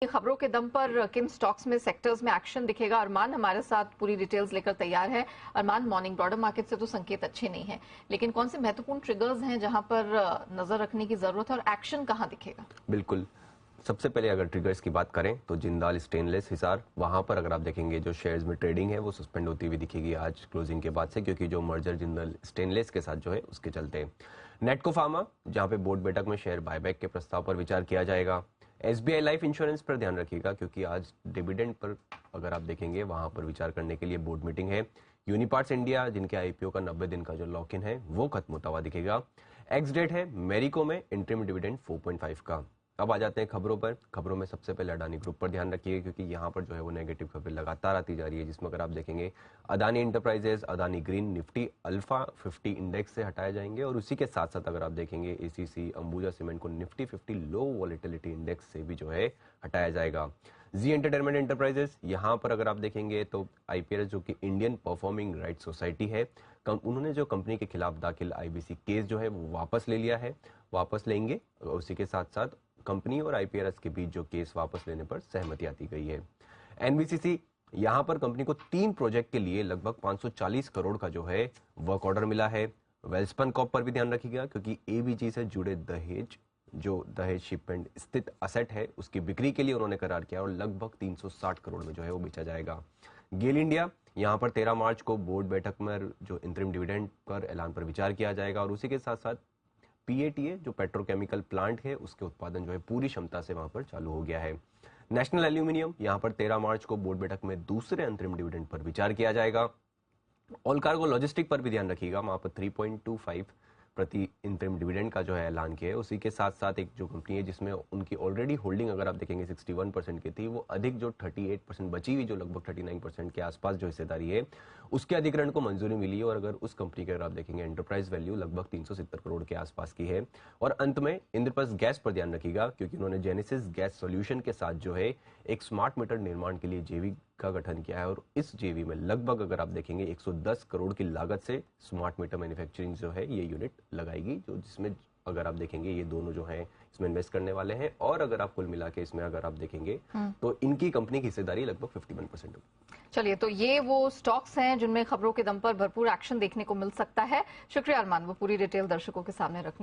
खबरों के दम पर किन स्टॉक्स में सेक्टर्स में एक्शन दिखेगा। अरमान हमारे साथ पूरी डिटेल्स लेकर तैयार है। अरमान, मॉर्निंग ब्रॉडर मार्केट से तो संकेत अच्छे नहीं है, लेकिन कौन से महत्वपूर्ण ट्रिगर्स हैं जहां पर नजर रखने की जरूरत है और एक्शन कहां दिखेगा? बिल्कुल। सबसे पहले अगर ट्रिगर्स की बात करें तो जिंदाल स्टेनलेस हिसार, वहां पर अगर आप देखेंगे जो शेयर्स में ट्रेडिंग है वो सस्पेंड होती हुई दिखेगी आज क्लोजिंग के बाद से, क्योंकि जो मर्जर जिंदाल स्टेनलेस के साथ जो है उसके चलते। नेटको फार्मा, जहां पे बोर्ड बैठक में शेयर बायबैक के प्रस्ताव पर विचार किया जाएगा। एसबीआई लाइफ इंश्योरेंस पर ध्यान रखिएगा, क्योंकि आज डिविडेंड पर अगर आप देखेंगे वहां पर विचार करने के लिए बोर्ड मीटिंग है। यूनिपार्ट्स इंडिया, जिनके आईपीओ का 90 दिन का जो लॉक इन है वो खत्म होता हुआ दिखेगा। एक्स डेट है मेरिको में इंटरिम डिविडेंड 4.5 का। अब आ जाते हैं खबरों पर। खबरों में सबसे पहले अडानी ग्रुप पर ध्यान रखिए, क्योंकि यहाँ पर जो है वो नेगेटिव खबरें लगातार आती जा रही है, जिसमें अगर आप देखेंगे Adani enterprises, Adani green, Nifty alpha 50 index से हटाए जाएंगे, और उसी के साथ साथ अगर आप देखेंगे एसीसी, अंबुजा सीमेंट को निफ्टी 50 लो वॉलेटिलिटी इंडेक्स से भी जो है हटाया जाएगा। जी एंटरटेनमेंट एंटरप्राइजेस, यहाँ पर अगर आप देखेंगे तो आईपीएल जो कि इंडियन परफॉर्मिंग राइट सोसाइटी है, उन्होंने जो कंपनी के खिलाफ दाखिल आईबीसी केस जो है वो वापस ले लिया है, वापस लेंगे। उसी के साथ साथ कंपनी और आईपीआरएस के बीच जो केस वापस लेने पर सहमति आती गई है। एनबीसीसी, यहां पर कंपनी को 3 प्रोजेक्ट के लिए लगभग 540 करोड़ का जो है वर्क ऑर्डर मिला है। वेल्सपन कॉप पर भी ध्यान रखिएगा, क्योंकि एबीजी से जुड़े दहेज शिपमेंट स्थित असेट है उसकी बिक्री के लिए उन्होंने करार किया, और लगभग 360 करोड़ में जो है वो बेचा जाएगा। गेल इंडिया, यहां पर 13 मार्च को बोर्ड बैठक में जो इंटरिम डिविडेंड पर ऐलान पर विचार किया जाएगा, और उसी के साथ साथ पीएटीए जो पेट्रोकेमिकल प्लांट है उसके उत्पादन जो है पूरी क्षमता से वहां पर चालू हो गया है। नेशनल एल्यूमिनियम, यहां पर 13 मार्च को बोर्ड बैठक में दूसरे अंतरिम डिविडेंड पर विचार किया जाएगा। ऑल कार्गो लॉजिस्टिक पर भी ध्यान रखिएगा, वहां पर 3.25 प्रति इंटरिम डिविडेंड का जो है ऐलान किया है। उसी के साथ साथ एक जो कंपनी है जिसमें उनकी ऑलरेडी होल्डिंग अगर आप देखेंगे 61% की थी, वो अधिक जो 38% बची हुई जो लगभग 39% के आसपास जो हिस्सेदारी है उसके अधिग्रहण को मंजूरी मिली है, और अगर उस कंपनी के अगर आप देखेंगे एंटरप्राइज वैल्यू लगभग 370 करोड़ के आसपास की है। और अंत में इंद्रप्रस्थ गैस पर ध्यान रखिएगा, क्योंकि उन्होंने जेनेसिस गैस सॉल्यूशन के साथ जो है एक स्मार्ट मीटर निर्माण के लिए जेवी का गठन किया है, और इस जेवी में लगभग अगर आप देखेंगे 110 करोड़ की लागत से स्मार्ट मीटर मैन्युफैक्चरिंग जो है ये यूनिट लगाएगी, जो जिसमें अगर आप देखेंगे ये दोनों जो हैं इसमें इन्वेस्ट करने वाले हैं, और अगर आप कुल मिला के इसमें अगर आप देखेंगे तो इनकी कंपनी की हिस्सेदारी लगभग 51% होगी। चलिए, तो ये वो स्टॉक्स हैं जिनमें खबरों के दम पर भरपूर एक्शन देखने को मिल सकता है। शुक्रिया अरमान, वो पूरी डिटेल दर्शकों के सामने रखने